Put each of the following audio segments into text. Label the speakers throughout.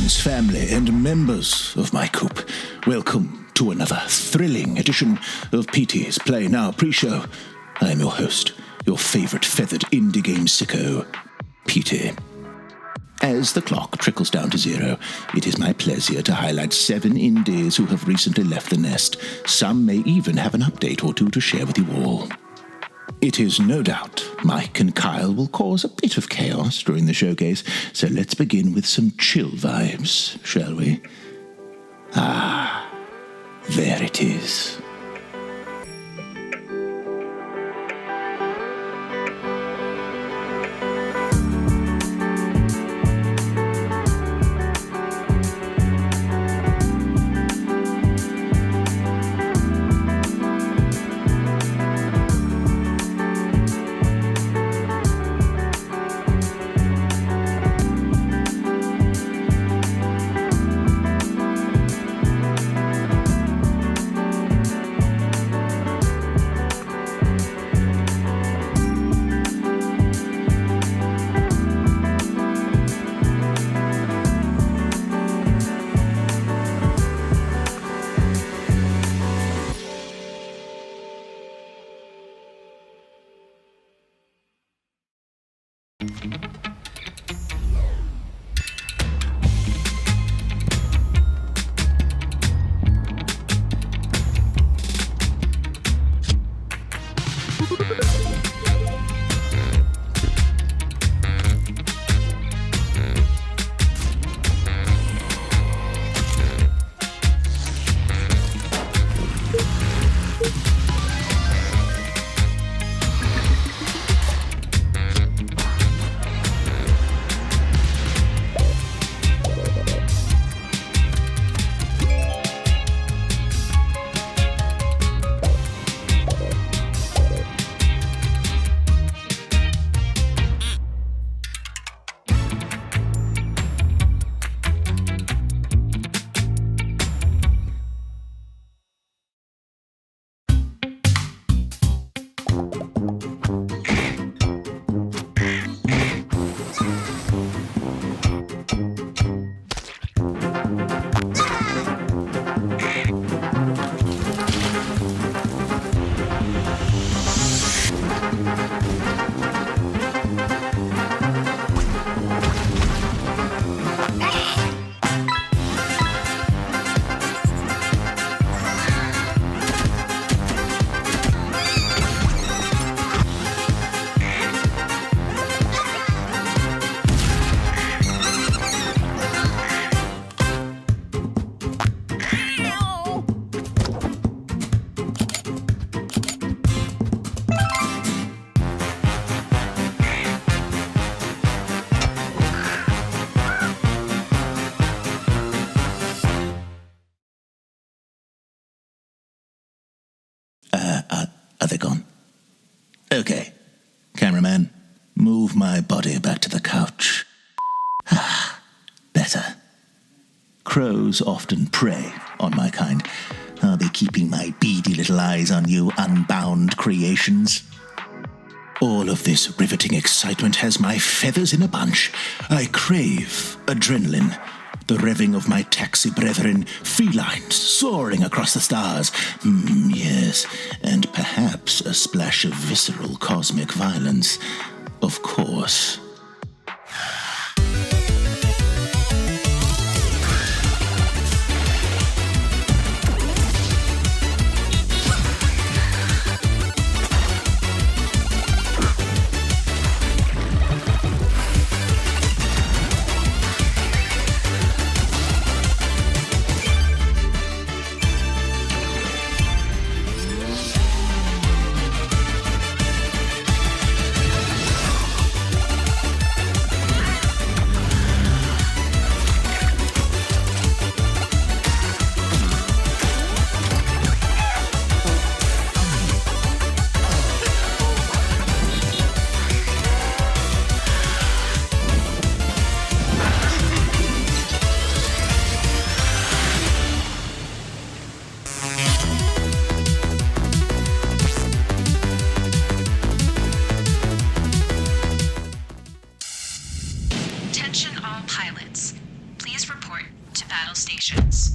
Speaker 1: friends, family, and members of my coop. Welcome to another thrilling edition of PT's Play Now pre-show. I am your host, your favorite feathered indie game sicko, PT. As the clock trickles down to zero, it is my pleasure to highlight 7 indies who have recently left the nest. Some may even have an update or two to share with you all. It is no doubt Mike and Kyle will cause a bit of chaos during the showcase, so let's begin with some chill vibes, shall we? Ah, there it is. Are they gone? Okay. Cameraman, move my body back to the couch. Ah, better. Crows often prey on my kind. Are they keeping my beady little eyes on you, unbound creations? All of this riveting excitement has my feathers in a bunch. I crave adrenaline. The revving of my taxi brethren, felines soaring across the stars. Yes, and perhaps a splash of visceral cosmic violence. Of course.
Speaker 2: locations.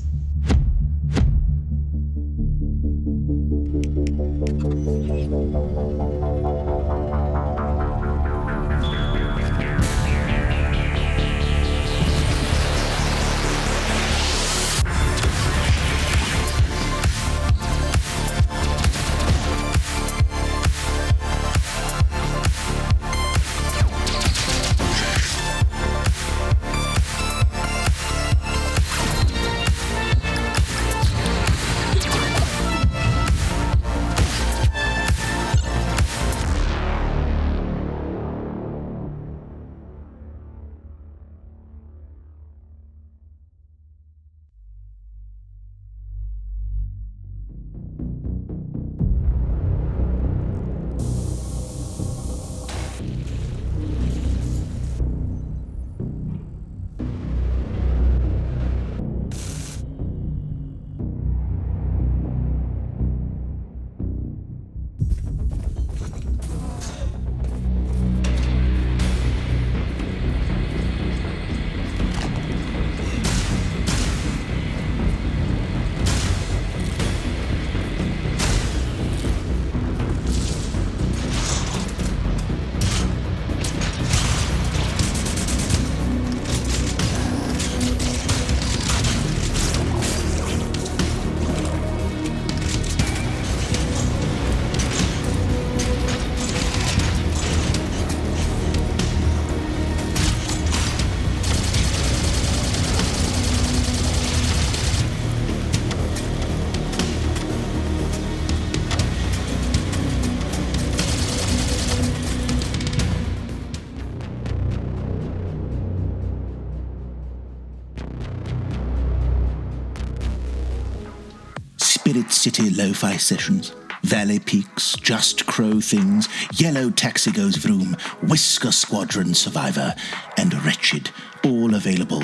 Speaker 1: Spirit City Lo-Fi Sessions, Valley Peaks, Just Crow Things, Yellow Taxi Goes Vroom, Whisker Squadron Survivor, and Wretched, all available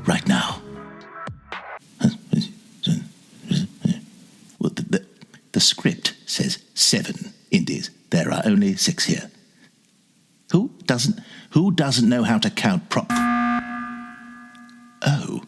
Speaker 1: right now. Well, the script says 7 indies. There are only 6 here. Who doesn't know how to count Oh.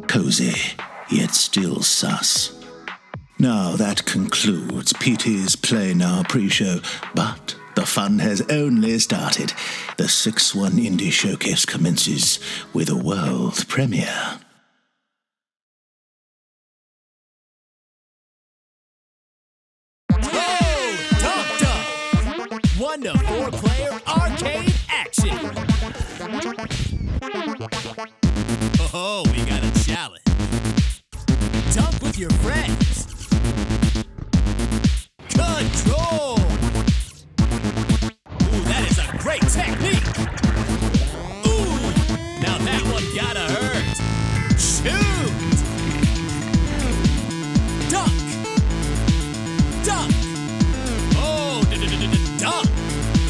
Speaker 1: Cozy, yet still sus. Now that concludes PT's Play Now pre-show, but the fun has only started. The 6-1 Indie Showcase commences with a world premiere.
Speaker 3: Oh, Dum Dum! 1 to 4 player arcade action! Oh, we got a challenge. Dunk with your friends. Control! Ooh, that is a great technique! Ooh, now that one gotta hurt. Shoot! Dunk! Dunk! Oh, dunk!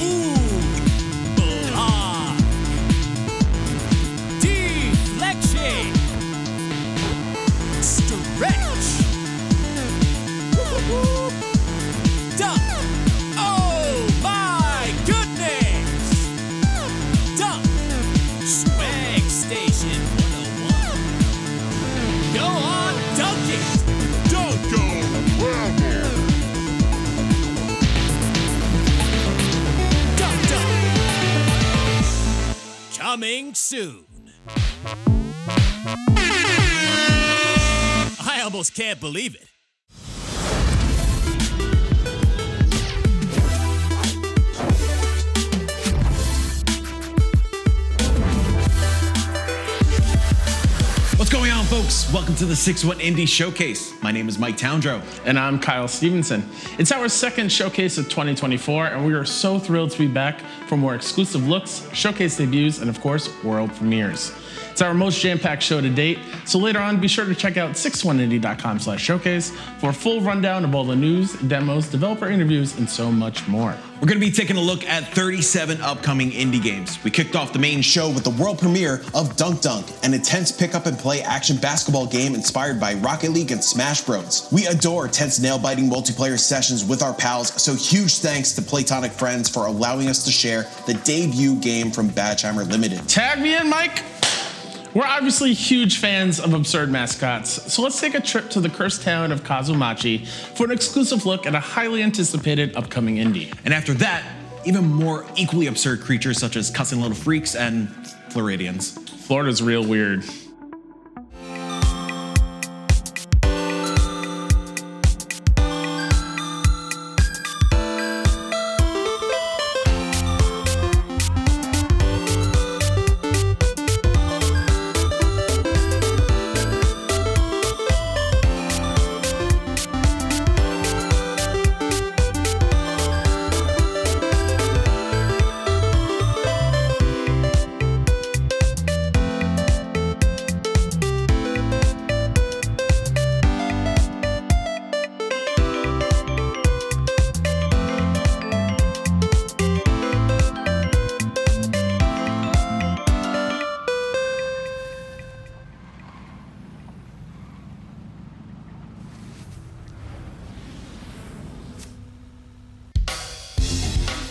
Speaker 3: Ooh! Block! Deflection! Stretch! Dunk! Oh my goodness! Dunk! Swag Station 101. Go on, dunk it! Dunko! Dunk dunk! Coming soon. I almost can't believe it.
Speaker 2: What's going on, folks? Welcome to the 6-1 Indie Showcase. My name is Mike Towndrow.
Speaker 4: And I'm Kyle Stevenson. It's our second showcase of 2024, and we are so thrilled to be back for more exclusive looks, showcase debuts, and of course, world premieres. It's our most jam-packed show to date, so later on, be sure to check out 61indie.com/showcase for a full rundown of all the news, demos, developer interviews, and so much more.
Speaker 2: We're going to be taking a look at 37 upcoming indie games. We kicked off the main show with the world premiere of Dunk Dunk, an intense pick-up-and-play action basketball game inspired by Rocket League and Smash Bros. We adore tense nail-biting multiplayer sessions with our pals, so huge thanks to Playtonic Friends for allowing us to share the debut game from Badgeheimer Limited.
Speaker 4: Tag me in, Mike! We're obviously huge fans of absurd mascots, so let's take a trip to the cursed town of Kazumachi for an exclusive look at a highly anticipated upcoming indie.
Speaker 2: And after that, even more equally absurd creatures such as cussing little freaks and Floridians.
Speaker 4: Florida's real weird.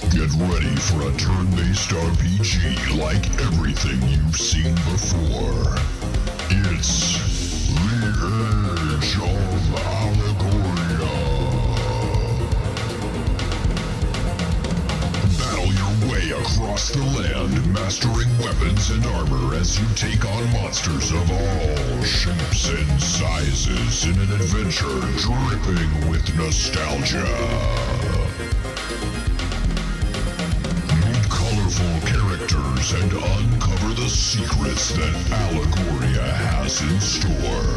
Speaker 5: Get ready for a turn-based RPG like everything you've seen before. It's The Age of Allegoria. Battle your way across the land, mastering weapons and armor as you take on monsters of all shapes and sizes in an adventure dripping with nostalgia. Characters and uncover the secrets that Allegoria has in store.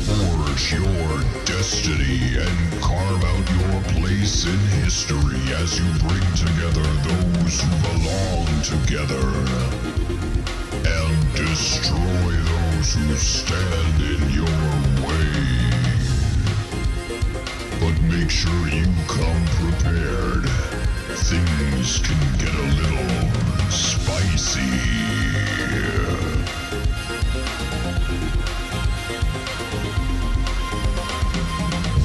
Speaker 5: Forge your destiny and carve out your place in history as you bring together those who belong together and destroy those who stand in your way. But make sure you come prepared. Things can get a little spicy.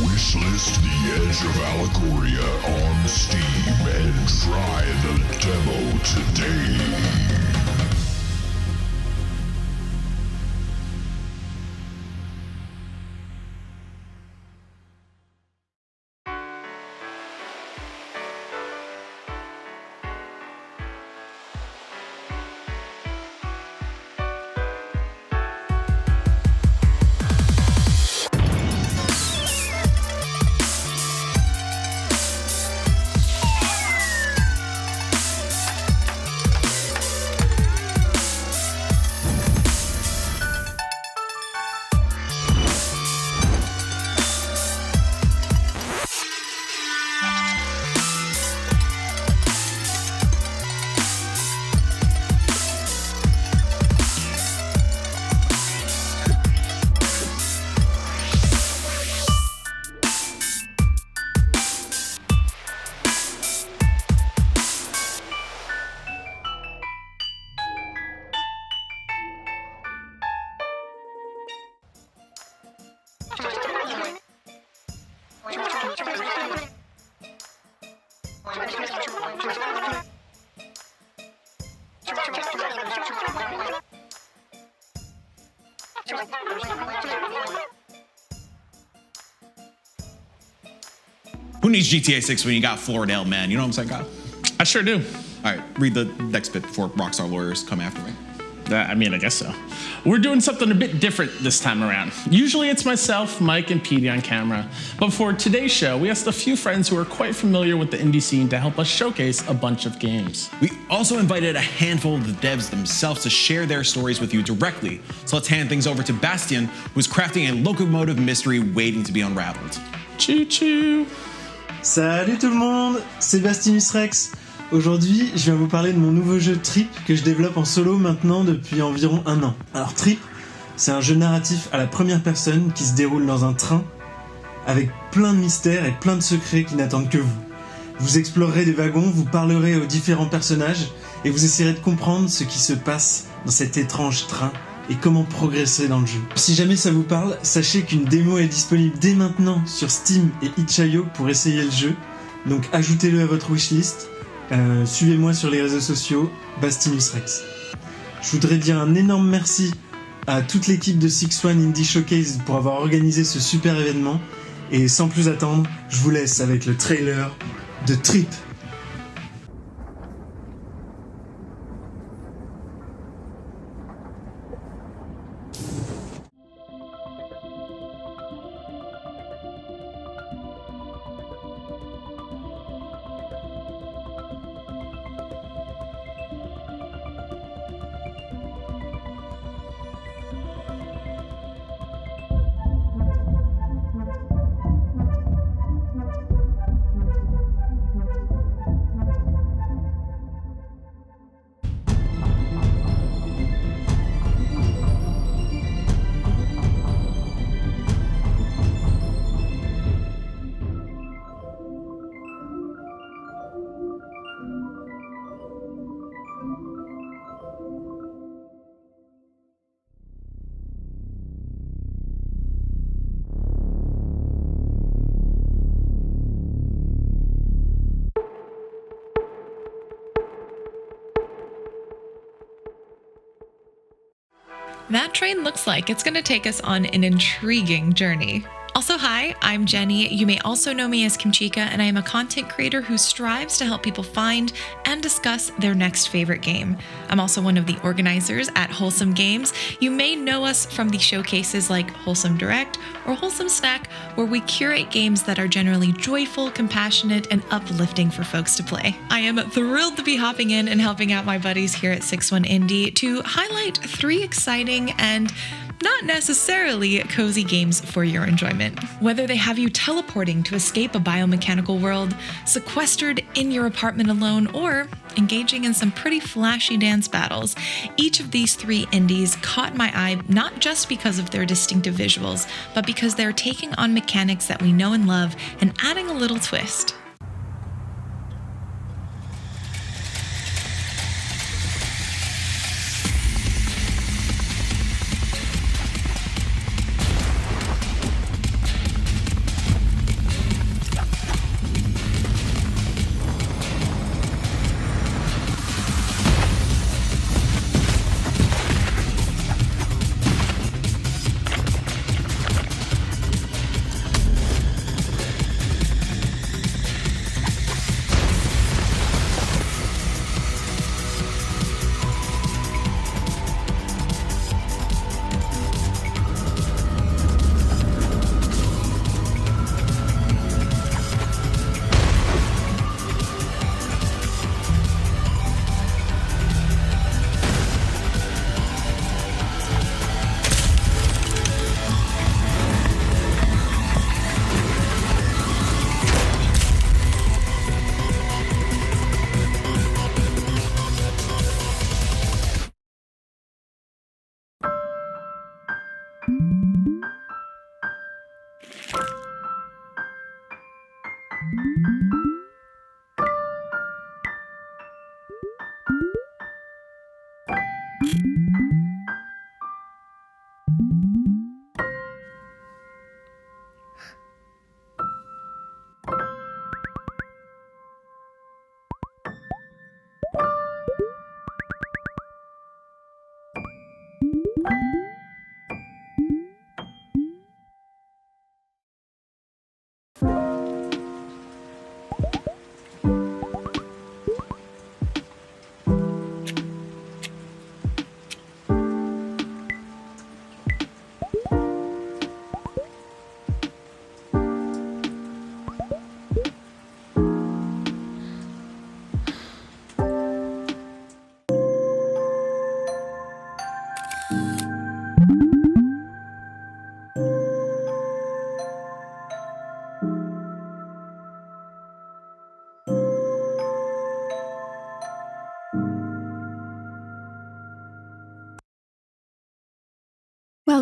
Speaker 5: Wishlist The Edge of Allegoria on Steam and try the demo today.
Speaker 2: Who needs GTA 6 when you got Floridale, man? You know what I'm saying, Kyle?
Speaker 4: I sure do.
Speaker 2: All right, read the next bit before Rockstar lawyers come after me.
Speaker 4: I guess so. We're doing something a bit different this time around. Usually it's myself, Mike, and Petey on camera. But for today's show, we asked a few friends who are quite familiar with the indie scene to help us showcase a bunch of games.
Speaker 2: We also invited a handful of the devs themselves to share their stories with you directly. So let's hand things over to Bastien, who's crafting a Locomotive mystery waiting to be unraveled.
Speaker 4: Choo-choo!
Speaker 6: Salut tout le monde, c'est Mythwrecked. Aujourd'hui, je viens vous parler de mon nouveau jeu Trip que je développe en solo maintenant depuis environ 1 an. Alors Trip, c'est un jeu narratif à la première personne qui se déroule dans un train avec plein de mystères et plein de secrets qui n'attendent que vous. Vous explorerez des wagons, vous parlerez aux différents personnages et vous essaierez de comprendre ce qui se passe dans cet étrange train et comment progresser dans le jeu. Si jamais ça vous parle, sachez qu'une démo est disponible dès maintenant sur Steam et itch.io pour essayer le jeu. Donc ajoutez-le à votre wishlist. Suivez-moi sur les réseaux sociaux, Mythwrecked. Je voudrais dire un énorme merci à toute l'équipe de 6-1 Indie Showcase pour avoir organisé ce super événement. Et sans plus attendre, je vous laisse avec le trailer de Trip.
Speaker 7: That train looks like it's going to take us on an intriguing journey. Also, hi, I'm Jenny. You may also know me as Kimchika, and I am a content creator who strives to help people find and discuss their next favorite game. I'm also one of the organizers at Wholesome Games. You may know us from the showcases like Wholesome Direct or Wholesome Snack, where we curate games that are generally joyful, compassionate, and uplifting for folks to play. I am thrilled to be hopping in and helping out my buddies here at 6-1 Indie to highlight 3 exciting and not necessarily cozy games for your enjoyment. Whether they have you teleporting to escape a biomechanical world, sequestered in your apartment alone, or engaging in some pretty flashy dance battles, each of these 3 indies caught my eye not just because of their distinctive visuals, but because they're taking on mechanics that we know and love and adding a little twist.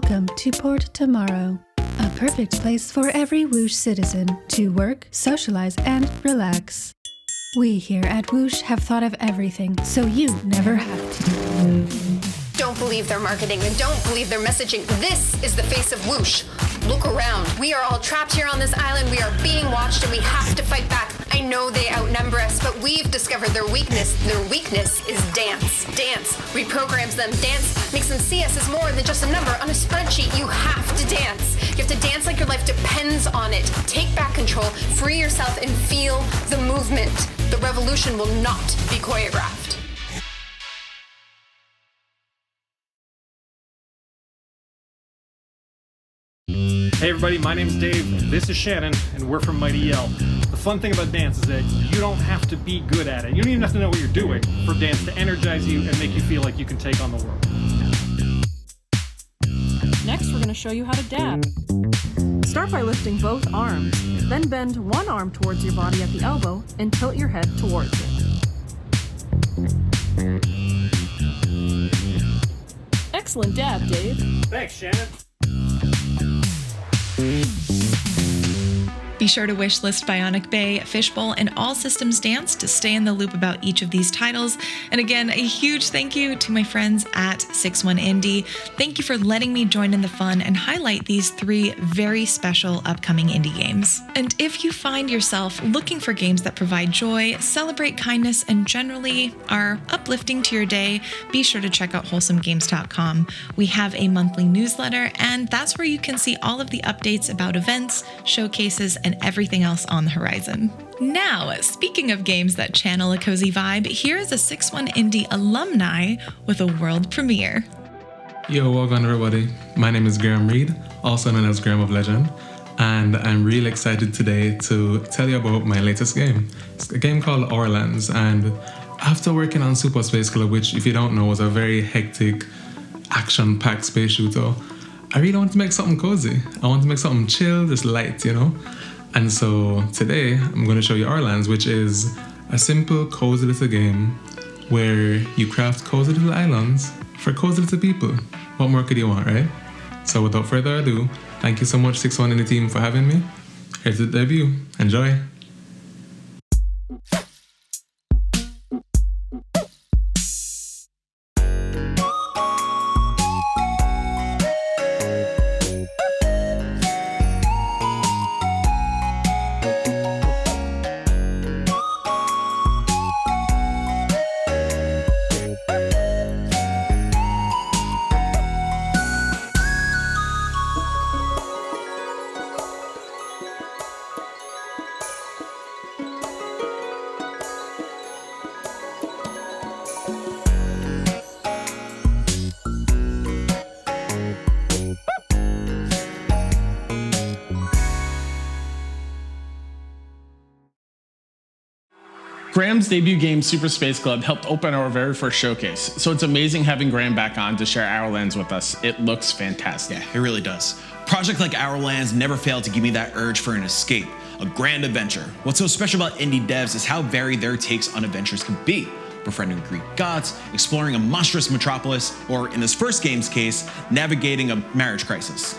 Speaker 8: Welcome to Port Tomorrow, a perfect place for every Whoosh citizen to work, socialize, and relax. We here at Whoosh have thought of everything, so you never have to.
Speaker 9: Don't believe their marketing and don't believe their messaging. This is the face of Whoosh. Look around. We are all trapped here on this island. We are being watched and we have to fight back. I know they outnumber us, but we've discovered their weakness. Their weakness is dance. Dance reprograms them. Dance makes them see us as more than just a number on a spreadsheet. You have to dance. You have to dance like your life depends on it. Take back control, free yourself, and feel the movement. The revolution will not be choreographed.
Speaker 10: Hey everybody, my name's Dave, and this is Shannon, and we're from Mighty Yell. The fun thing about dance is that you don't have to be good at it. You don't even have to know what you're doing for dance to energize you and make you feel like you can take on the world.
Speaker 11: Next, we're going to show you how to dab. Start by lifting both arms, then bend one arm towards your body at the elbow and tilt your head towards it. Excellent dab, Dave.
Speaker 10: Thanks, Shannon.
Speaker 7: Be sure to wishlist Bionic Bay, Fishbowl, and All Systems Dance to stay in the loop about each of these titles. And again, a huge thank you to my friends at 61 Indie. Thank you for letting me join in the fun and highlight these 3 very special upcoming indie games. And if you find yourself looking for games that provide joy, celebrate kindness, and generally are uplifting to your day, be sure to check out wholesomegames.com. We have a monthly newsletter, and that's where you can see all of the updates about events, showcases, and everything else on the horizon. Now, speaking of games that channel a cozy vibe, here is a 61 Indie alumni with a world premiere.
Speaker 12: Yo, welcome everybody. My name is Graham Reed, also known as Graham of Legend, and I'm really excited today to tell you about my latest game. It's a game called Our Lands, and after working on Super Space Club, which if you don't know was a very hectic, action-packed space shooter, I really want to make something cozy. I want to make something chill, just light, you know? And so today I'm going to show you Our Lands, which is a simple, cozy little game where you craft cozy little islands for cozy little people. What more could you want, right? So without further ado, thank you so much 61 in the team for having me. Here's the debut. Enjoy.
Speaker 4: Graham's debut game, Super Space Club, helped open our very first showcase, so it's amazing having Graham back on to share Our Lands with us. It looks fantastic.
Speaker 2: Yeah, it really does. Projects like Our Lands never fail to give me that urge for an escape, a grand adventure. What's so special about indie devs is how varied their takes on adventures can be. Befriending Greek gods, exploring a monstrous metropolis, or in this first game's case, navigating a marriage crisis.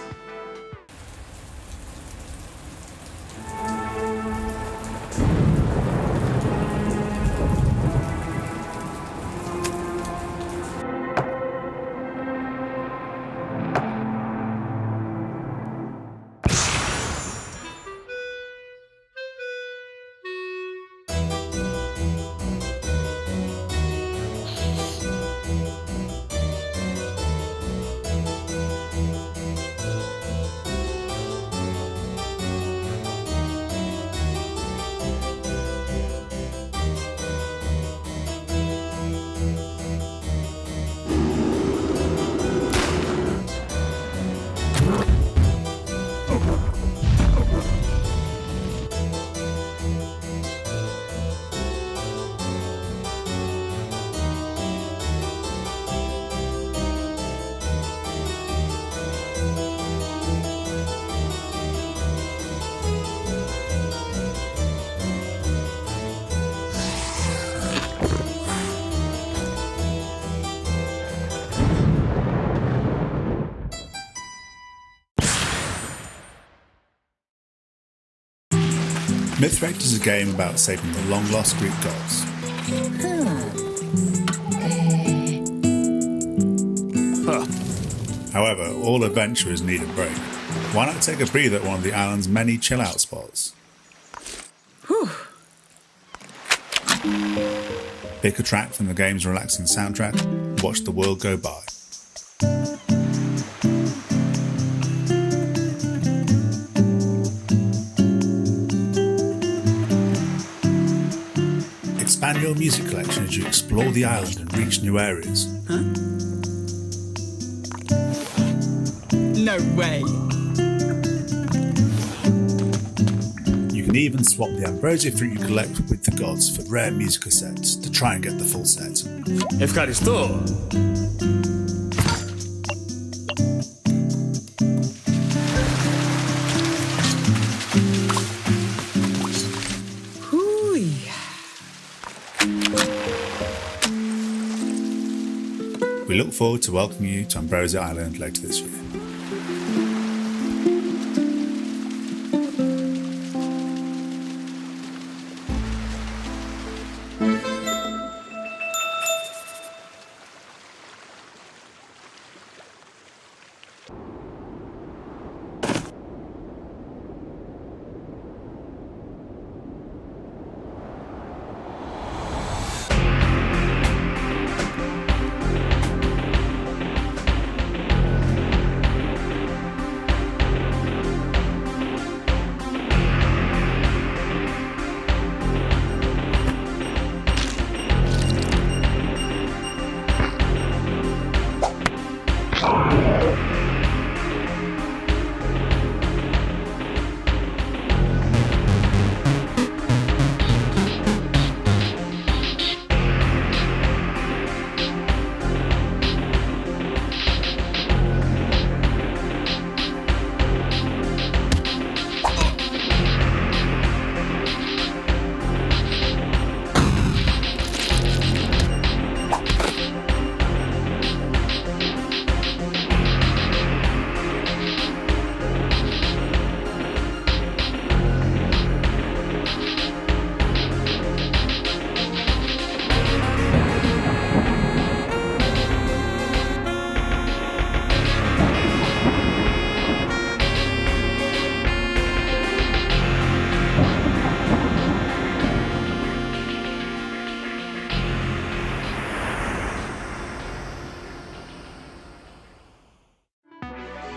Speaker 13: Mythwrecked is a game about saving the long-lost Greek gods. However, all adventurers need a break. Why not take a breather at one of the island's many chill-out spots? Pick a track from the game's relaxing soundtrack and watch the world go by. Expand your music collection as you explore the island and reach new areas.
Speaker 14: No way!
Speaker 13: You can even swap the ambrosia fruit you collect with the gods for rare music cassettes to try and get the full set.
Speaker 14: Ευχαριστώ!
Speaker 13: We look forward to welcoming you to Ambrosia Island later this year.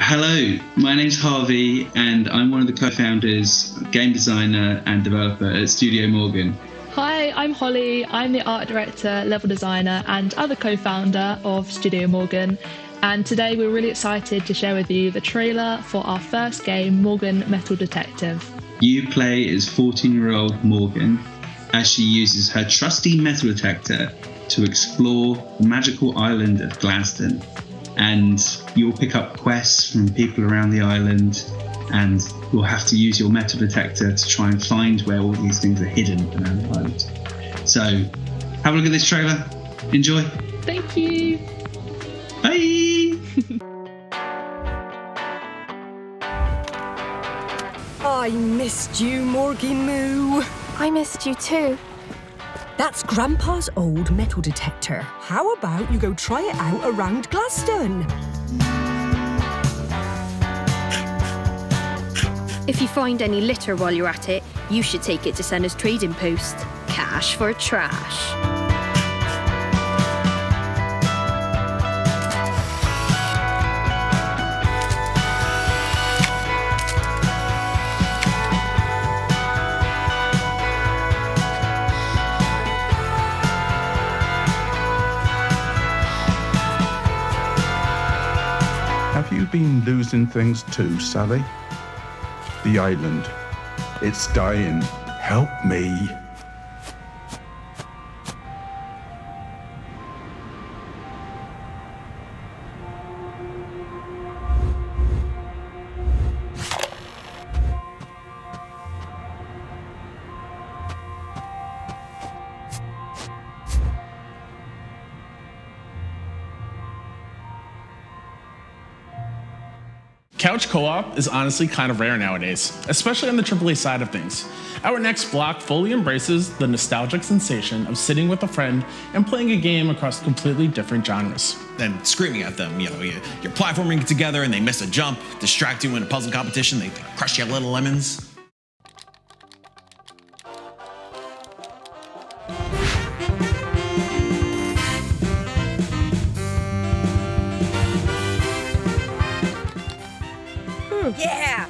Speaker 15: Hello, my name's Harvey and I'm one of the co-founders, game designer and developer at Studio Morgan.
Speaker 16: Hi, I'm Holly. I'm the art director, level designer and other co-founder of Studio Morgan. And today we're really excited to share with you the trailer for our first game, Morgan Metal Detective.
Speaker 15: You play as 14-year-old Morgan as she uses her trusty metal detector to explore the magical island of Gladstone. And you'll pick up quests from people around the island and you'll have to use your metal detector to try and find where all these things are hidden around the island. So have a look at this trailer. Enjoy.
Speaker 16: Thank you.
Speaker 15: Bye.
Speaker 17: I missed you, Morgie Moo.
Speaker 18: I missed you too.
Speaker 17: That's Grandpa's old metal detector. How about you go try it out around Gladstone?
Speaker 18: If you find any litter while you're at it, you should take it to Senna's trading post. Cash for trash.
Speaker 19: Have you been losing things too, Sally? The island. It's dying. Help me.
Speaker 4: Couch co-op is honestly kind of rare nowadays, especially on the AAA side of things. Our next block fully embraces the nostalgic sensation of sitting with a friend and playing a game across completely different genres.
Speaker 2: And screaming at them, you're platforming together and they miss a jump, distract you in a puzzle competition, they crush your little lemons.
Speaker 17: Yeah!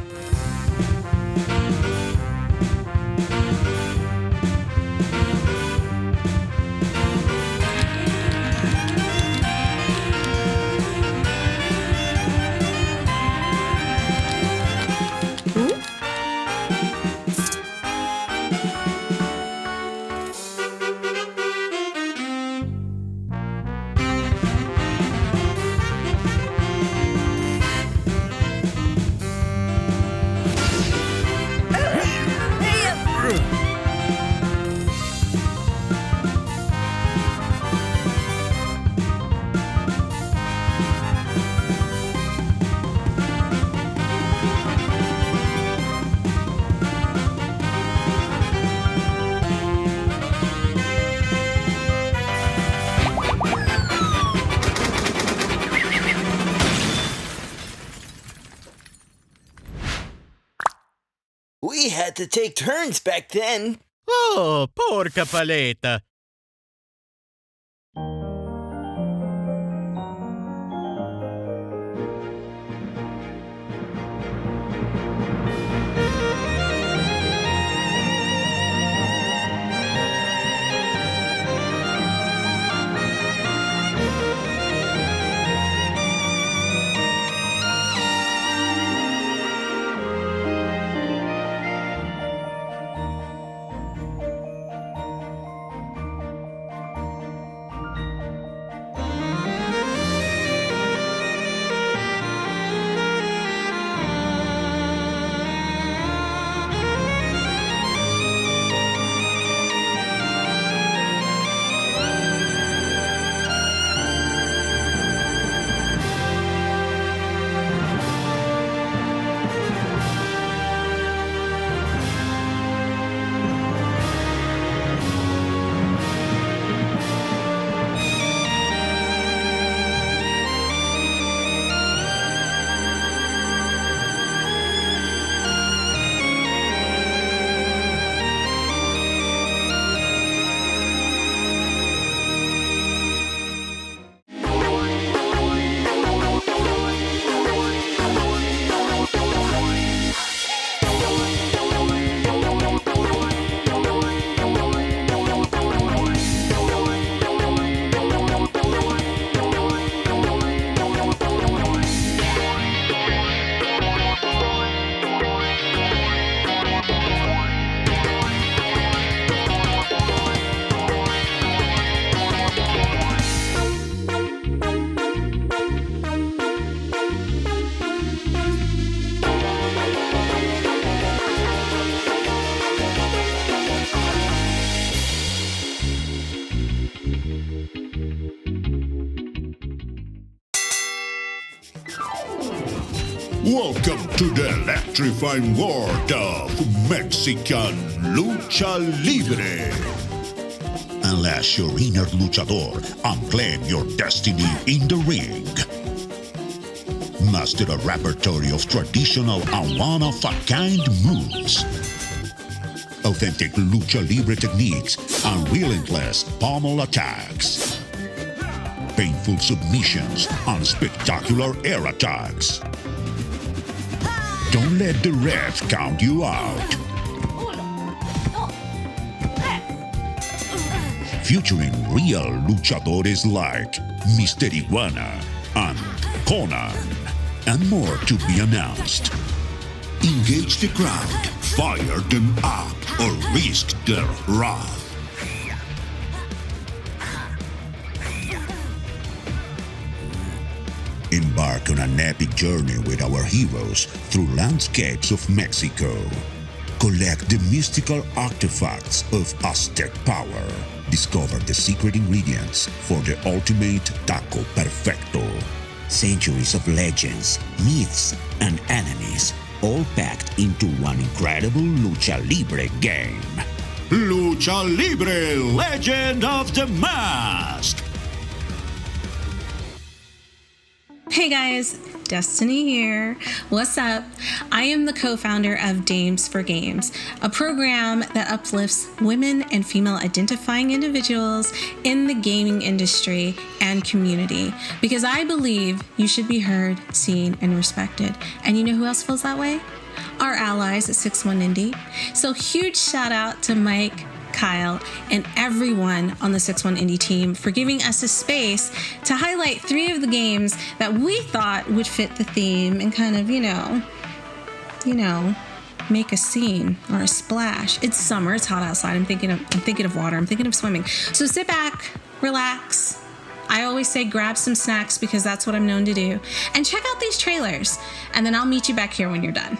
Speaker 14: We had to take turns back then.
Speaker 3: Oh, porca paleta.
Speaker 5: Welcome to the electrifying world of Mexican Lucha Libre. Unleash your inner luchador and claim your destiny in the ring. Master a repertoire of traditional and one-of-a-kind moves. Authentic Lucha Libre techniques and relentless pommel attacks. Painful submissions and spectacular air attacks. Don't let the ref count you out. Featuring real luchadores like Mr. Iguana and Conan, and more to be announced. Engage the crowd, fire them up, or risk their wrath. Embark on an epic journey with our heroes through landscapes of Mexico. Collect the mystical artifacts of Aztec power. Discover the secret ingredients for the ultimate taco perfecto.
Speaker 20: centuries of legends, myths, and enemies, all packed into one incredible Lucha Libre game.
Speaker 21: Lucha Libre Legend of the Mask!
Speaker 22: Hey guys, Destiny here. What's up? I am the co-founder of Dames for Games, a program that uplifts women and female identifying individuals in the gaming industry and community, because I believe you should be heard, seen, and respected. And you know who else feels that way? Our allies at 61 Indie. So huge shout out to Mike, Kyle, and everyone on the 61 Indie team for giving us a space to highlight 3 of the games that we thought would fit the theme and kind of, you know, make a scene or a splash. It's summer, it's hot outside. I'm thinking of water, I'm thinking of swimming. So sit back, relax. I always say grab some snacks because that's what I'm known to do. And check out these trailers, and then I'll meet you back here when you're done.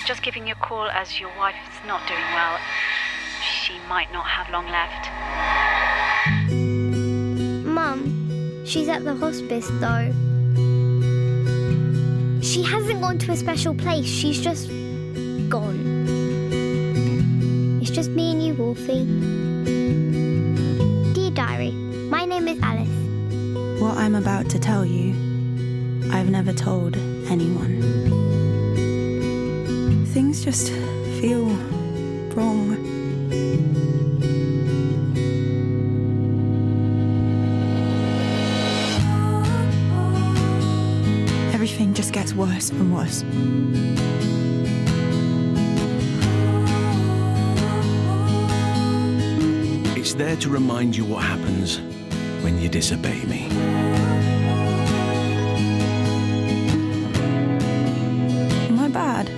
Speaker 23: Just giving you a call as your wife's not doing well. She might not have long left.
Speaker 24: Mum, she's at the hospice though. She hasn't gone to a special place, she's just gone. It's just me and you, Wolfie. Dear Diary, my name is Alice.
Speaker 25: What I'm about to tell you, I've never told anyone. Things just feel wrong. Everything just gets worse and worse.
Speaker 21: It's there to remind you what happens when you disobey me.
Speaker 25: Am I bad?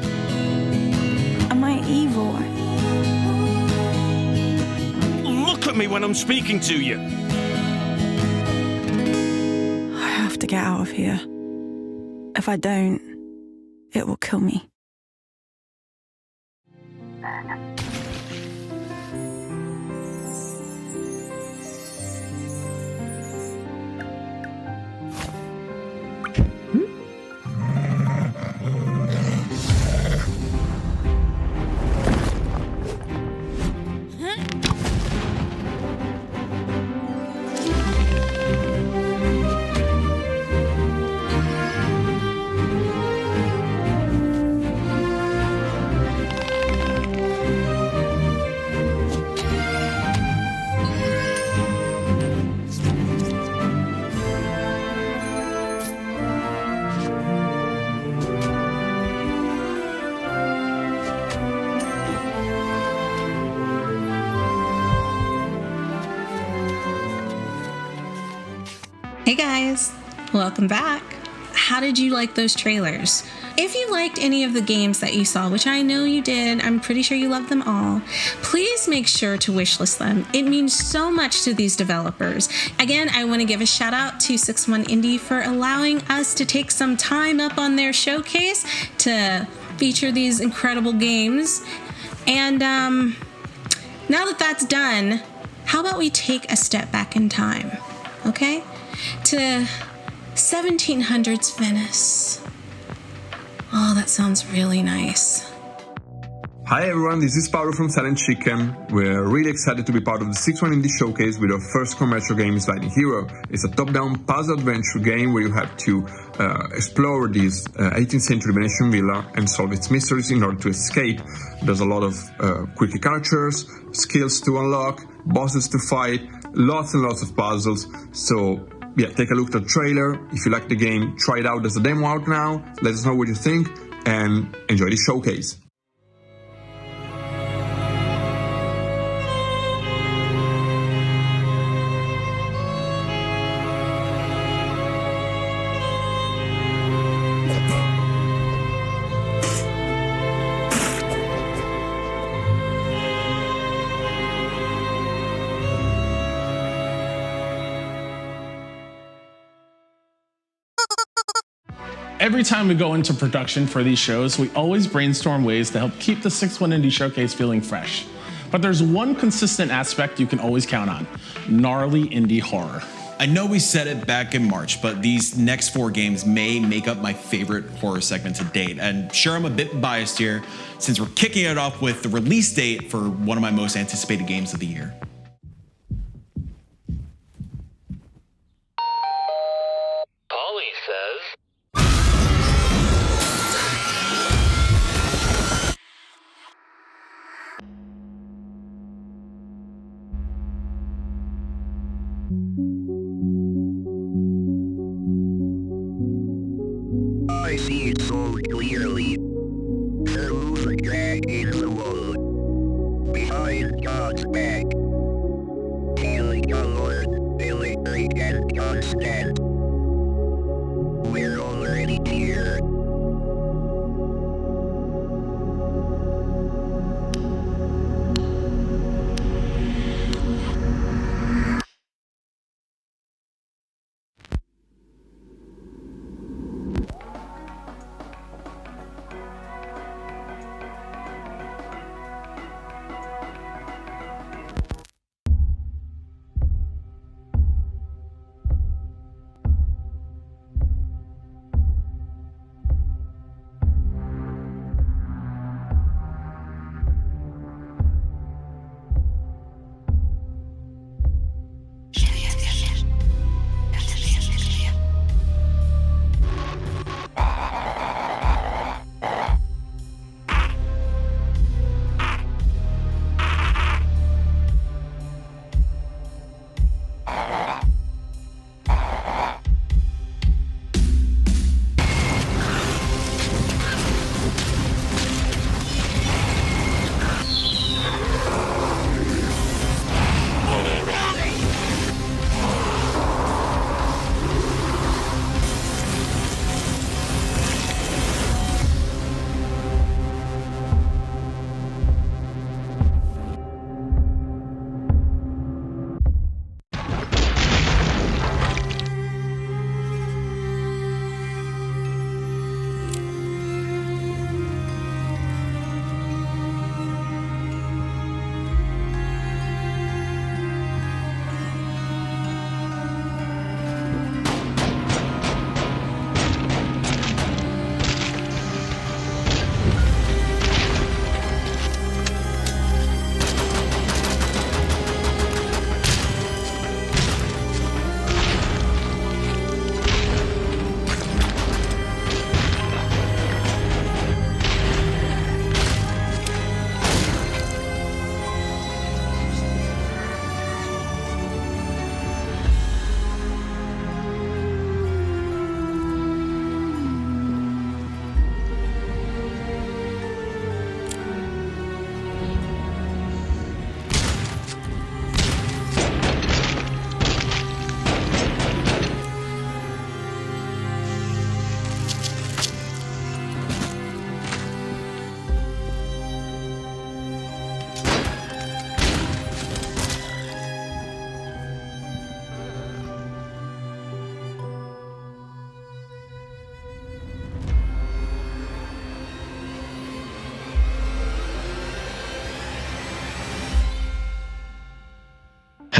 Speaker 25: Am I evil?
Speaker 21: Look at me when I'm speaking to you.
Speaker 25: I have to get out of here. If I don't, it will kill me.
Speaker 22: Hey guys, welcome back. How did you like those trailers? If you liked any of the games that you saw, which I know you did, I'm pretty sure you loved them all, please make sure to wishlist them. It means so much to these developers. Again, I want to give a shout out to 61 Indie for allowing us to take some time up on their showcase to feature these incredible games. And now that that's done, how how about we take a step back in time, okay? To 1700s Venice. Oh, that sounds really nice.
Speaker 1: Hi everyone, this is Paolo from Silent Chicken. We're really excited to be part of the 6-1 Indie Showcase with our first commercial game, Sliding Hero. It's a top-down puzzle adventure game where you have to explore this 18th century Venetian villa and solve its mysteries in order to escape. There's a lot of quirky characters, skills to unlock, bosses to fight, lots and lots of puzzles. So yeah, take a look at the trailer. If you like the game, try it out. There's a demo out now. Let us know what you think and enjoy the showcase.
Speaker 4: Every time we go into production for these shows, we always brainstorm ways to help keep the 6-1 Indie Showcase feeling fresh. But there's one consistent aspect you can always count on: gnarly indie horror.
Speaker 2: I know we said it back in March, but these next 4 games may make up my favorite horror segment to date. And sure, I'm a bit biased here, since we're kicking it off with the release date for one of my most anticipated games of the year.
Speaker 3: Polly says...
Speaker 6: I see it so clearly. There moves a dragon in the road. Behind God's back,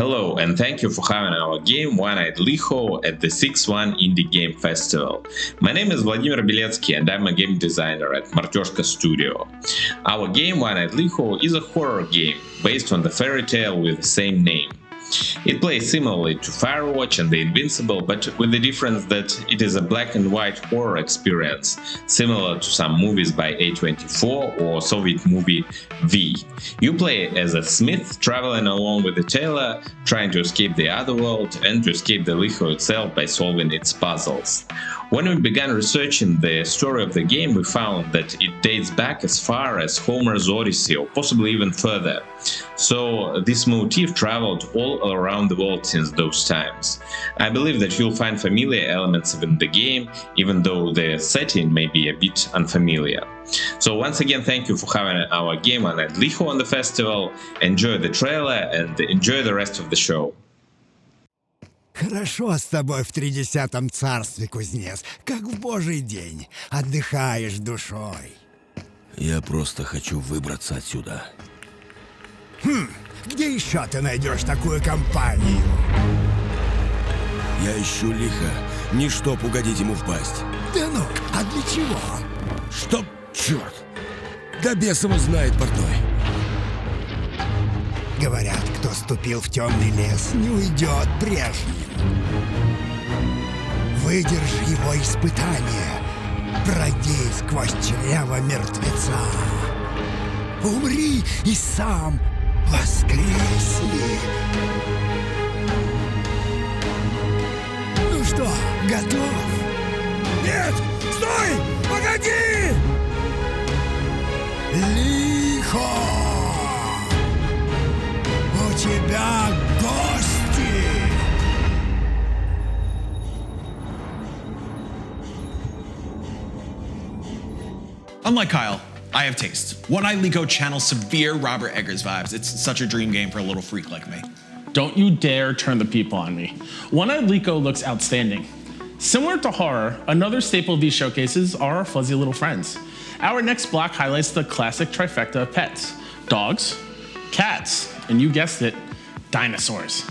Speaker 7: Hello, and thank you for having our game One-Eyed Liho at the 6-1 Indie Game Festival. My name is Vladimir Beletsky and I'm a game designer at Martyozhka Studio. Our game One-Eyed Liho is a horror game based on the fairy tale with the same name. It plays similarly to Firewatch and The Invincible, but with the difference that it is a black and white horror experience, similar to some movies by A24 or Soviet movie V. You play as a smith traveling along with a tailor, trying to escape the otherworld and to escape the Liho itself by solving its puzzles. When we began researching the story of the game, we found that it dates back as far as Homer's Odyssey, or possibly even further. So this motif traveled all around the world since those times. I believe that you'll find familiar elements in the game, even though the setting may be a bit unfamiliar. So once again, thank you for having our game One-Eyed Liho on the festival. Enjoy the trailer and enjoy the rest of the show.
Speaker 8: Хорошо с тобой в 30-м царстве, кузнец, как в божий день. Отдыхаешь душой.
Speaker 21: Я просто хочу выбраться отсюда.
Speaker 8: Где еще ты найдешь такую компанию?
Speaker 21: Я ищу Лихо, не чтоб угодить ему в пасть.
Speaker 8: Да ну, а для чего?
Speaker 21: Чтоб, черт, да бес его знает, портной.
Speaker 8: Говорят, кто ступил в темный лес, не уйдет прежним. Выдержи его испытание, пройди сквозь чрево мертвеца. Умри и сам воскресни. Ну что, готов? Нет! Стой! Погоди! Лихо! У тебя гости!
Speaker 2: Unlike Kyle, I have taste. One-Eyed Liho channels severe Robert Eggers vibes. It's such a dream game for a little freak like me.
Speaker 4: Don't you dare turn the people on me. One-Eyed Liho looks outstanding. Similar to horror, another staple of these showcases are our fuzzy little friends. Our next block highlights the classic trifecta of pets: dogs, cats, and you guessed it, dinosaurs.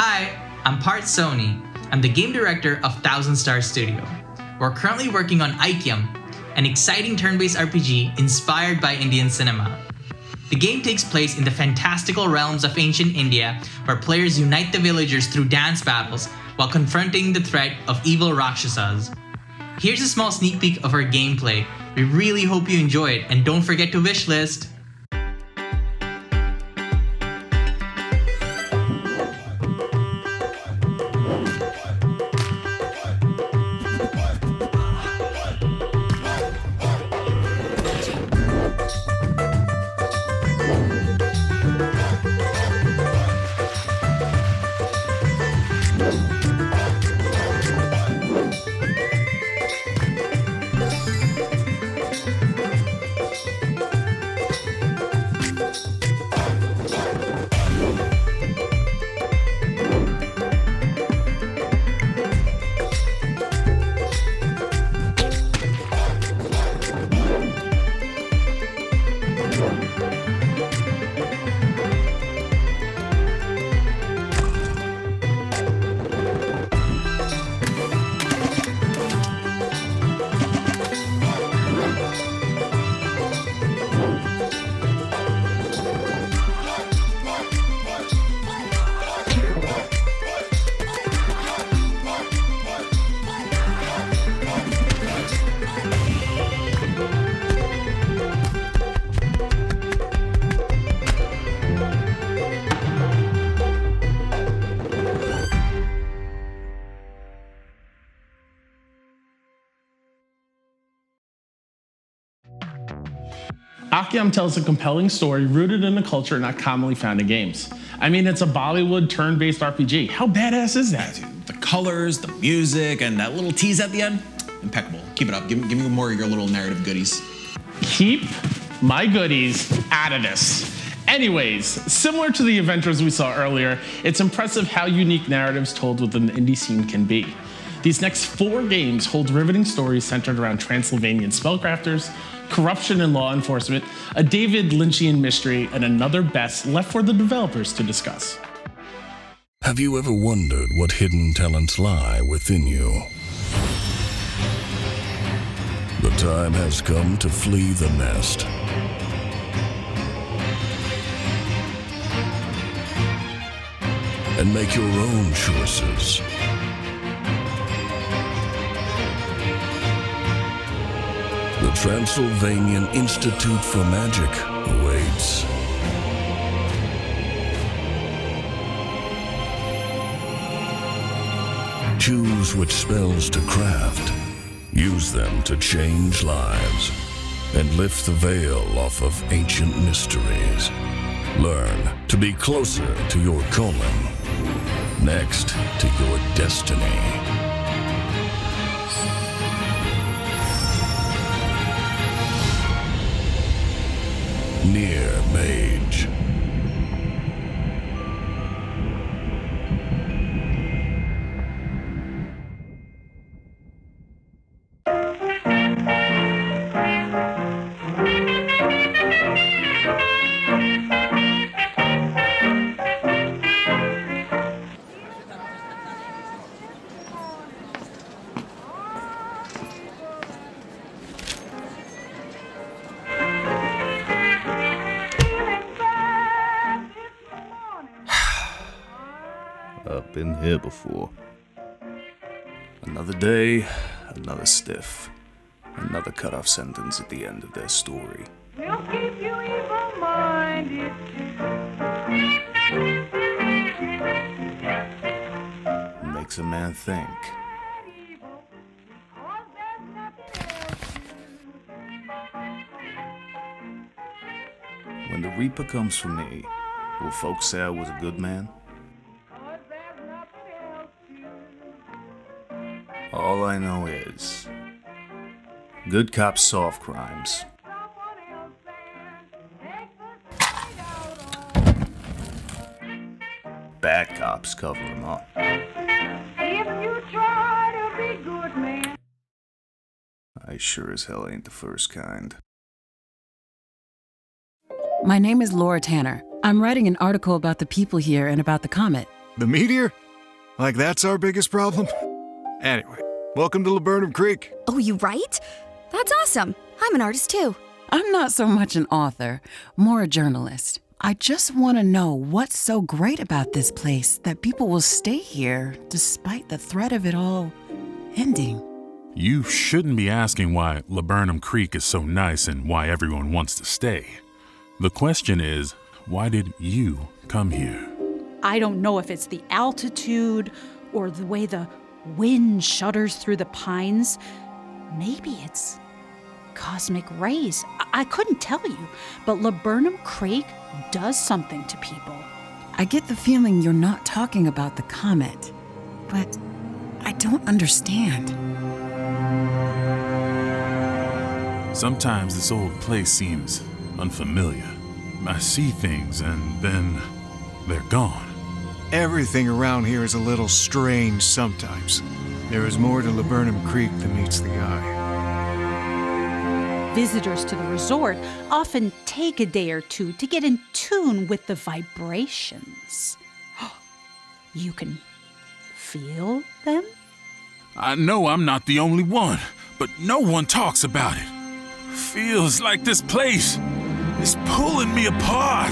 Speaker 9: Hi, I'm Part Sony. I'm the game director of Thousand Star Studio. We're currently working on Aikyam, an exciting turn-based RPG inspired by Indian cinema. The game takes place in the fantastical realms of ancient India, where players unite the villagers through dance battles while confronting the threat of evil Rakshasas. Here's a small sneak peek of our gameplay. We really hope you enjoy it, and don't forget to wishlist!
Speaker 4: Akiyam tells a compelling story rooted in a culture not commonly found in games. I mean, it's a Bollywood turn-based RPG. How badass is that?
Speaker 2: Yeah, dude, the colors, the music, and that little tease at the end, impeccable. Keep it up. Give me more of your little narrative goodies.
Speaker 4: Keep my goodies out of this. Anyways, similar to the adventures we saw earlier, it's impressive how unique narratives told within the indie scene can be. These next 4 games hold riveting stories centered around Transylvanian spellcrafters, corruption in law enforcement, a David Lynchian mystery, and another best left for the developers to discuss.
Speaker 5: Have you ever wondered what hidden talents lie within you? The time has come to flee the nest. And make your own choices. The Transylvanian Institute for Magic awaits. Choose which spells to craft. Use them to change lives. And lift the veil off of ancient mysteries. Learn to be closer to your calling. Next to your destiny. Near Mage.
Speaker 10: I've been here before. Another day, another stiff. Another cut-off sentence at the end of their story.
Speaker 11: We'll keep you evil-minded.
Speaker 10: Makes a man think. When the Reaper comes for me, will folks say I was a good man? All I know is, good cops solve crimes. Bad cops cover them up.
Speaker 11: If you try to be good, man.
Speaker 10: I sure as hell ain't the first kind.
Speaker 12: My name is Laura Tanner. I'm writing an article about the people here and about the comet. The meteor? Like that's our biggest problem? Anyway, welcome to Laburnum Creek.
Speaker 13: Oh, you write? That's awesome. I'm an artist too.
Speaker 15: I'm not so much an author, more a journalist. I just want to know what's so great about this place that people will stay here despite the threat of it all ending.
Speaker 16: You shouldn't be asking why Laburnum Creek is so nice and why everyone wants to stay. The question is, why did you come here?
Speaker 18: I don't know if it's the altitude or the way the wind shudders through the pines. Maybe it's cosmic rays. I couldn't tell you, but Laburnum Creek does something to people.
Speaker 15: I get the feeling you're not talking about the comet, but I don't understand.
Speaker 16: Sometimes this old place seems unfamiliar. I see things and then they're gone.
Speaker 12: Everything around here is a little strange sometimes. There is more to Laburnum Creek than meets the eye.
Speaker 18: Visitors to the resort often take a day or two to get in tune with the vibrations. You can feel them?
Speaker 16: I know I'm not the only one, but no one talks about it. Feels like this place is pulling me apart.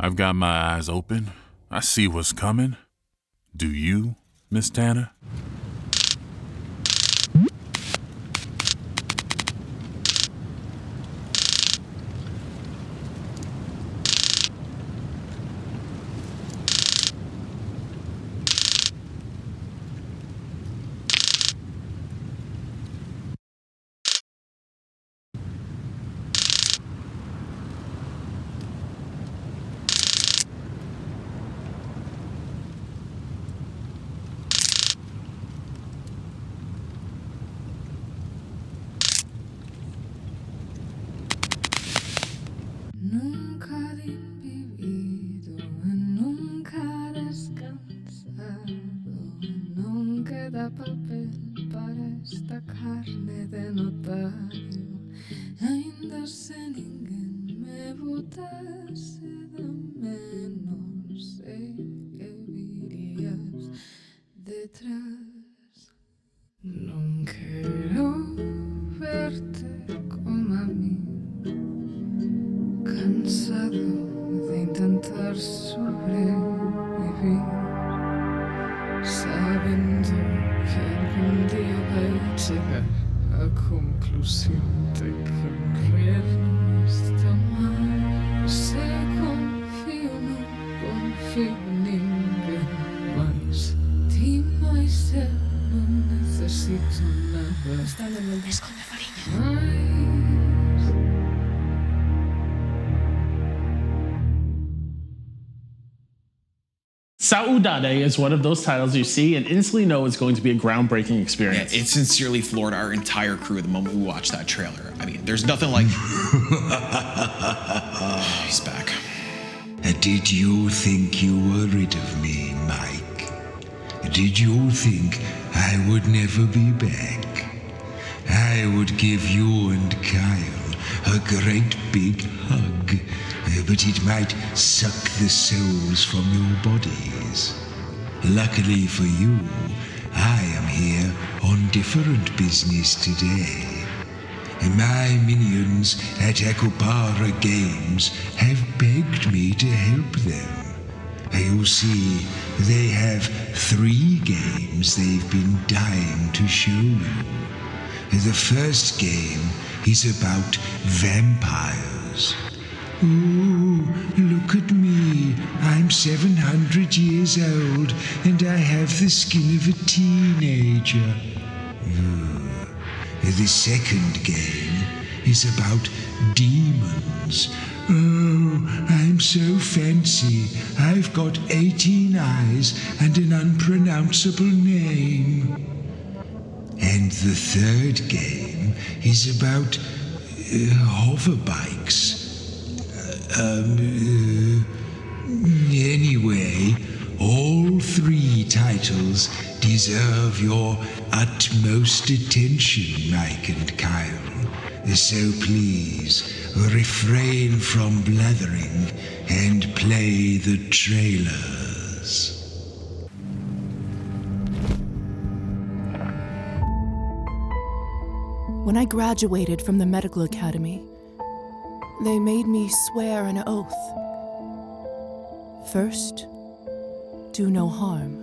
Speaker 16: I've got my eyes open. I see what's coming. Do you, Miss Tanner?
Speaker 26: No quiero verte como a mí, cansado de intentar sobrevivir, sabiendo que algún día voy a llegar a conclusión de que morir no está mal. Se confío, no confío en ninguém mais. Ti mais eu não necessito nada. Está na minha esconde, farinha.
Speaker 4: Saudade is one of those titles you see and instantly know it's going to be a groundbreaking experience.
Speaker 2: Yeah, it sincerely floored our entire crew the moment we watched that trailer. I mean, there's nothing like... He's back.
Speaker 27: Did you think you were rid of me, Mike? Did you think I would never be back? I would give you and Kyle a great big hug, but it might suck the souls from your bodies. Luckily for you, I am here on different business today. My minions at Akupara Games have begged me to help them. You see, they have 3 games they've been dying to show you. The first game is about vampires. Ooh, look at me. I'm 700 years old and I have the skin of a teenager. The second game is about demons. Oh, I'm so fancy. I've got 18 eyes and an unpronounceable name. And the third game is about hoverbikes. Anyway, all 3 titles deserve your utmost attention, Mike and Kyle. So please, refrain from blathering and play the trailers.
Speaker 14: When I graduated from the medical academy, they made me swear an oath. First, do no harm.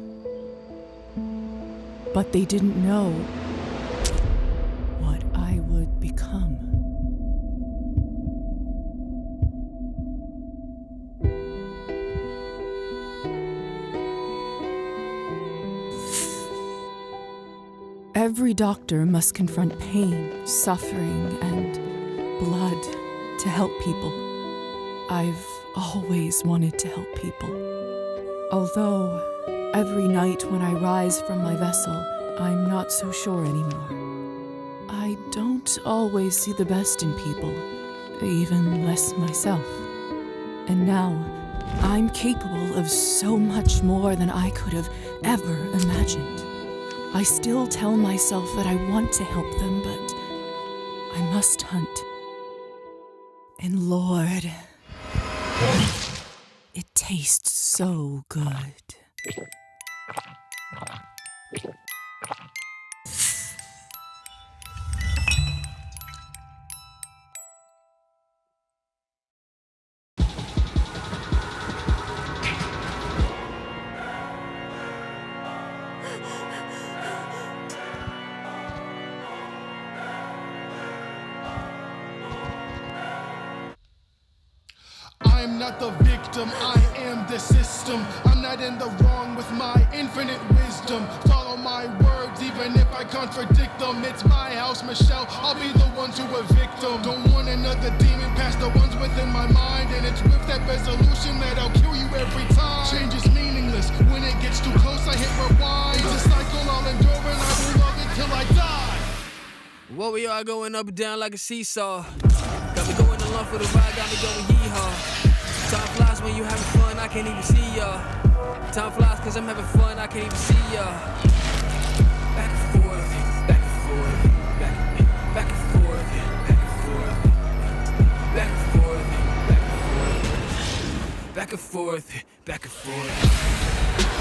Speaker 14: But they didn't know what I would become. Every doctor must confront pain, suffering, and blood to help people. I've always wanted to help people. Although, every night when I rise from my vessel, I'm not so sure anymore. I don't always see the best in people, even less myself. And now, I'm capable of so much more than I could have ever imagined. I still tell myself that I want to help them, but I must hunt. And Lord, it tastes so good.
Speaker 17: I'm not the victim, I am the system. I'm not in the wrong with my infinite wisdom. Follow my words even if I contradict them. It's my house, Michelle, I'll be the one to evict them. Don't want another demon past the ones within my mind. And it's with that resolution that I'll kill you every time. Change is meaningless, when it gets too close I hit rewind. It's a cycle I'll endure and I will love it till I die.
Speaker 19: What we are going up and down like a seesaw. Got me going along for the ride, got me going yeehaw. Time flies when you having fun, I can't even see ya. Time flies cause I'm having fun, I can't even see ya. Back and forth, back and forth, back and forth, back and forth, back and forth, back and forth, back and forth.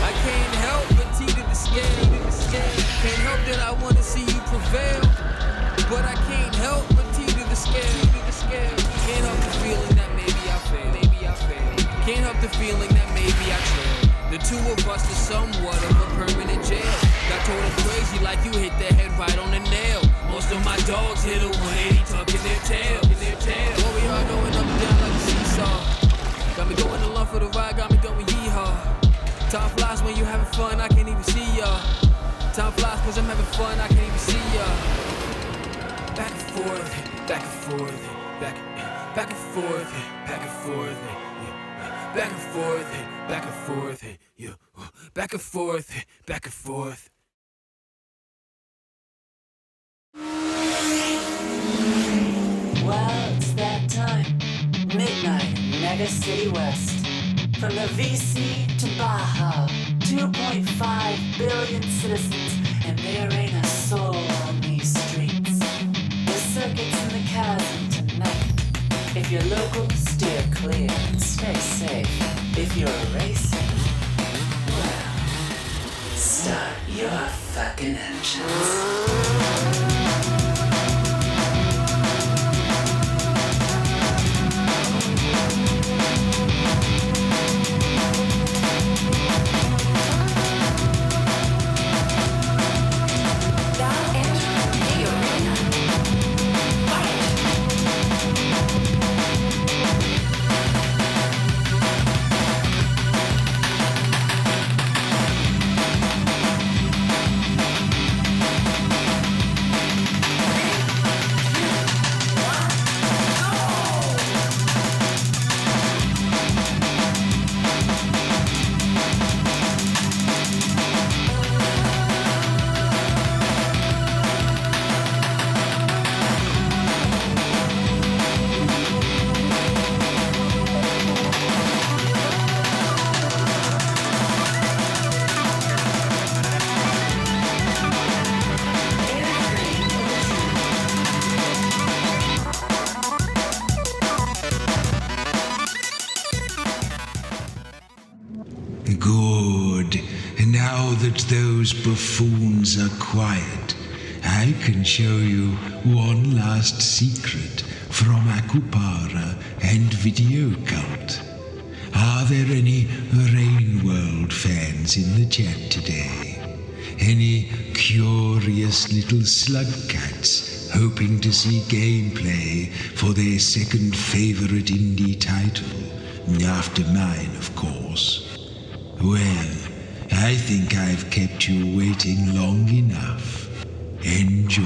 Speaker 19: I can't help but teeter the scale. Can't help that I wanna see you prevail, but I can't help but teeter the scale. Can't help the feeling that maybe I fail. Can't help the feeling that maybe I trail. The two of us is somewhat of a permanent jail. Got told I'm crazy like you hit the head right on the nail. Most of my dogs hit a 180 tucking their tail. Well, we are going up and down like a seesaw. Got me going along for the ride, got me going yeehaw. Time flies when you having fun, I can't even see ya. Time flies cause I'm having fun, I can't even see ya. Back and forth, back and forth, back and forth, back and forth. Back and forth, back and forth, yeah. Back and forth, back and forth.
Speaker 20: Well, it's that time. Midnight, Mega City West. From the VC to Baja, 2.5 billion citizens, and there ain't a soul on these streets. The circuit's in the chasm tonight. If you're local, steer clear and stay safe. If you're a racer, well, start your fucking engines.
Speaker 27: that those buffoons are quiet, I can show you one last secret from Akupara and Video Cult. Are there any Rain World fans in the chat today? Any curious little slug cats hoping to see gameplay for their second favorite indie title? After mine, of course. Well, I think I've kept you waiting long enough. Enjoy.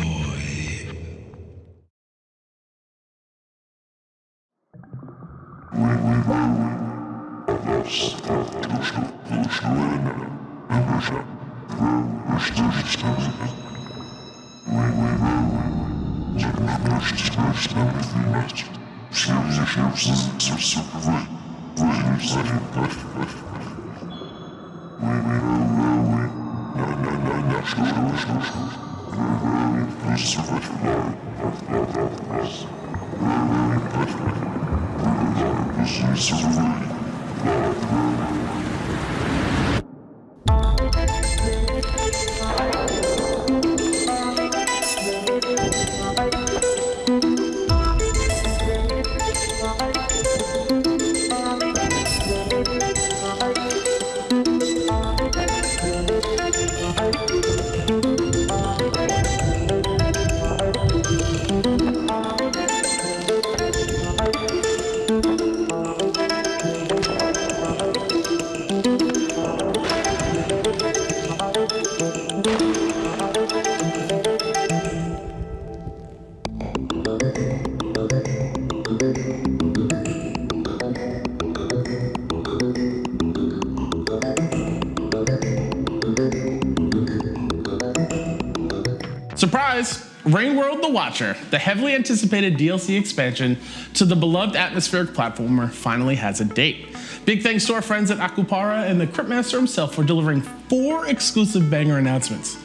Speaker 4: Surprise! Rain World the Watcher, the heavily anticipated DLC expansion to the beloved atmospheric platformer, finally has a date. Big thanks to our friends at Akupara and the Cryptmaster himself for delivering 4 exclusive banger announcements.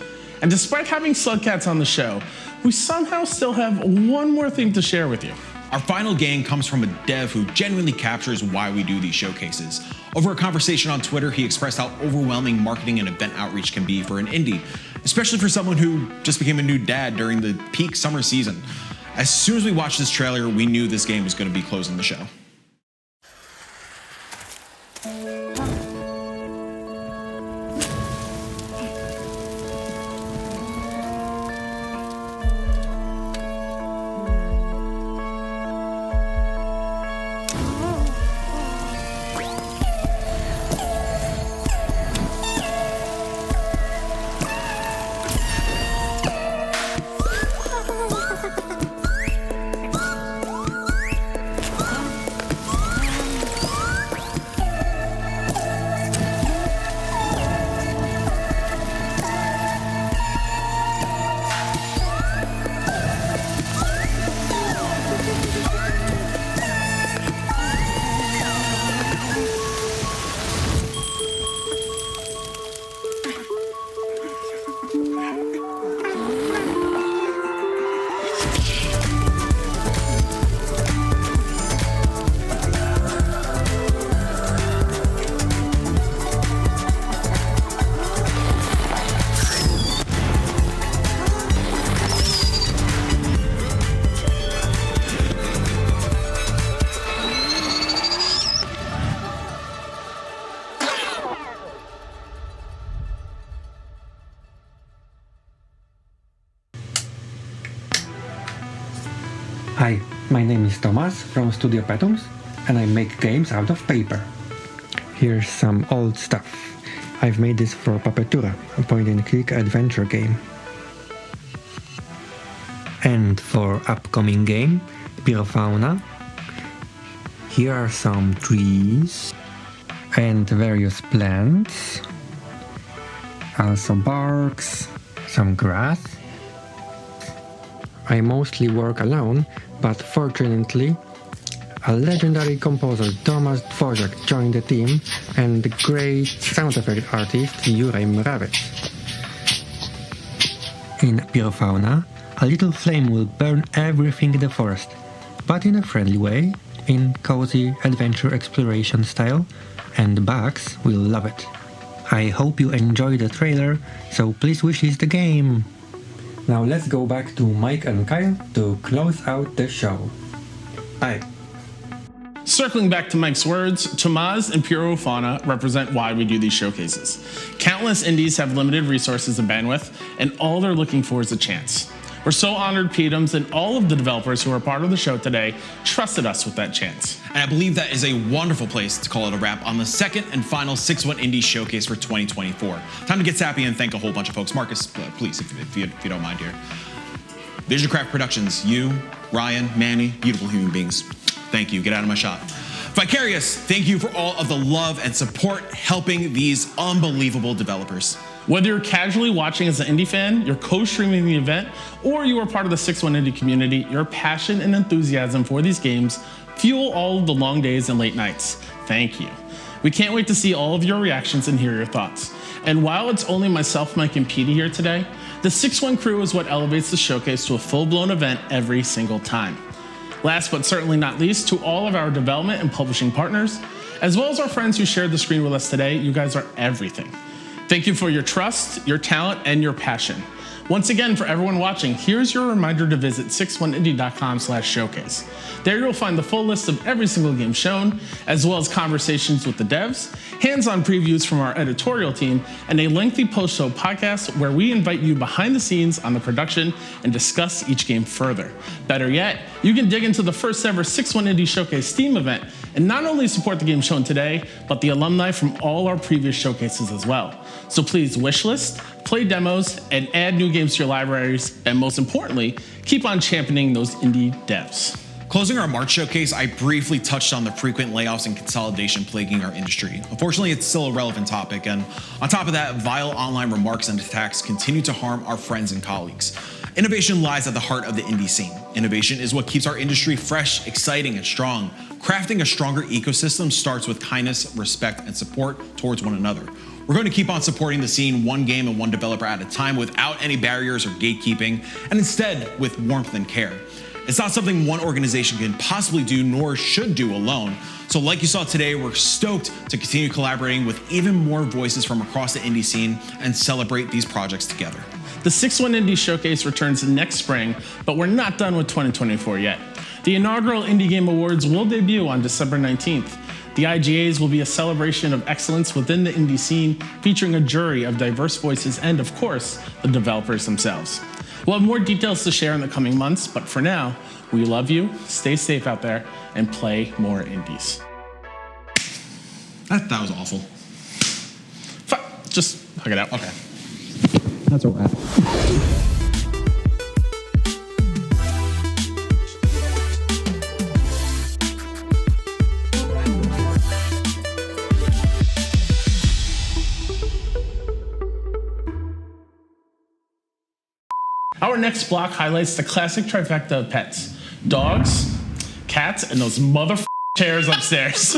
Speaker 4: And despite having Slugcats on the show, we somehow still have one more thing to share with you.
Speaker 2: Our final game comes from a dev who genuinely captures why we do these showcases. Over a conversation on Twitter, he expressed how overwhelming marketing and event outreach can be for an indie, especially for someone who just became a new dad during the peak summer season. As soon as we watched this trailer, we knew this game was going to be closing the show.
Speaker 1: Hi, my name is Thomas from Studio Petums, and I make games out of paper. Here's some old stuff. I've made this for Papetura, a point-and-click adventure game. And for upcoming game, Pyrofauna, here are some trees and various plants, also barks, some grass. I mostly work alone, but fortunately, a legendary composer Thomas Dvorak joined the team, and the great sound effect artist Juraj Mravec. In Pyrofauna, a little flame will burn everything in the forest, but in a friendly way, in cozy adventure exploration style, and the bugs will love it. I hope you enjoy the trailer, so please wishlist the game. Now let's go back to Mike and Kyle to close out the show. Aye.
Speaker 4: Circling back to Mike's words, Tomaz and Puro Fauna represent why we do these showcases. Countless indies have limited resources and bandwidth, and all they're looking for is a chance. We're so honored Petums and all of the developers who are part of the show today trusted us with that chance.
Speaker 2: And I believe that is a wonderful place to call it a wrap on the second and final 6-1 Indie Showcase for 2024. Time to get sappy and thank a whole bunch of folks. Marcus, please, if you don't mind here. Visioncraft Productions, you, Ryan, Manny, beautiful human beings. Thank you. Get out of my shot. Vicarious, thank you for all of the love and support helping these unbelievable developers.
Speaker 4: Whether you're casually watching as an indie fan, you're co-streaming the event, or you are part of the 6-1 Indie community, your passion and enthusiasm for these games fuel all of the long days and late nights. Thank you. We can't wait to see all of your reactions and hear your thoughts. And while it's only myself, Mike, and Petey here today, the 6-1 crew is what elevates the showcase to a full-blown event every single time. Last but certainly not least, to all of our development and publishing partners, as well as our friends who shared the screen with us today, you guys are everything. Thank you for your trust, your talent, and your passion. Once again, for everyone watching, here's your reminder to visit 61indie.com/showcase. There you'll find the full list of every single game shown, as well as conversations with the devs, hands-on previews from our editorial team, and a lengthy post-show podcast where we invite you behind the scenes on the production and discuss each game further. Better yet, you can dig into the first ever 6-1 Indie Showcase Steam event and not only support the game shown today, but the alumni from all our previous showcases as well. So please wishlist, play demos, and add new games to your libraries, and most importantly, keep on championing those indie devs.
Speaker 2: Closing our March showcase, I briefly touched on the frequent layoffs and consolidation plaguing our industry. Unfortunately, it's still a relevant topic, and on top of that, vile online remarks and attacks continue to harm our friends and colleagues. Innovation lies at the heart of the indie scene. Innovation is what keeps our industry fresh, exciting, and strong. Crafting a stronger ecosystem starts with kindness, respect, and support towards one another. We're going to keep on supporting the scene one game and one developer at a time without any barriers or gatekeeping, and instead with warmth and care. It's not something one organization can possibly do nor should do alone. So like you saw today, we're stoked to continue collaborating with even more voices from across the indie scene and celebrate these projects together.
Speaker 4: The 6-1 Indie Showcase returns next spring, but we're not done with 2024 yet. The inaugural Indie Game Awards will debut on December 19th. The IGAs will be a celebration of excellence within the indie scene, featuring a jury of diverse voices and, of course, the developers themselves. We'll have more details to share in the coming months, but for now, we love you, stay safe out there, and play more indies.
Speaker 2: That was awful.
Speaker 4: Just hug it out.
Speaker 2: Okay.
Speaker 1: That's a wrap.
Speaker 4: Our next block highlights the classic trifecta of pets: dogs, cats, and those chairs upstairs.